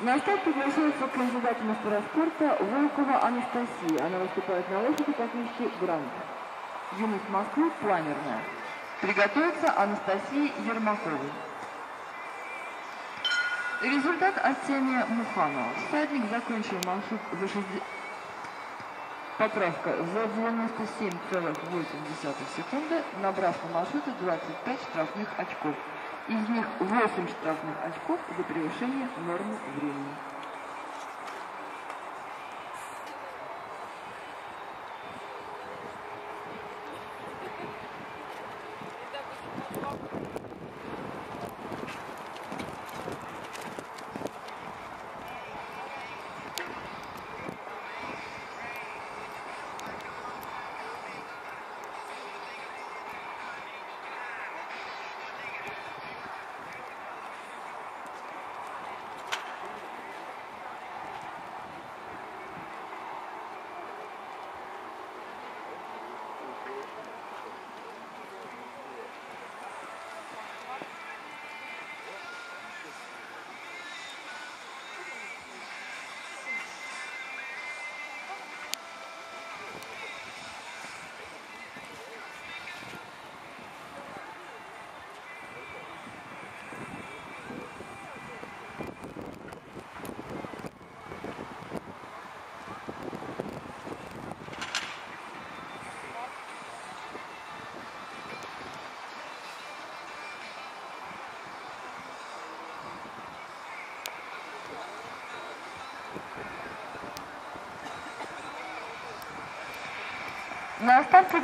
На старт приглашается кандидат в мастера спорта Волкова Анастасия. Она выступает на лошади по кличке Грант. Юность Москвы планерная. Приготовится Анастасии Ермаковой. Результат Артемия Муханова. Всадник закончил маршрут за 60... Поправка за 97,8 секунды, набрав на маршруте 25 штрафных очков. Из них 8 штрафных очков за превышение нормы времени. На старте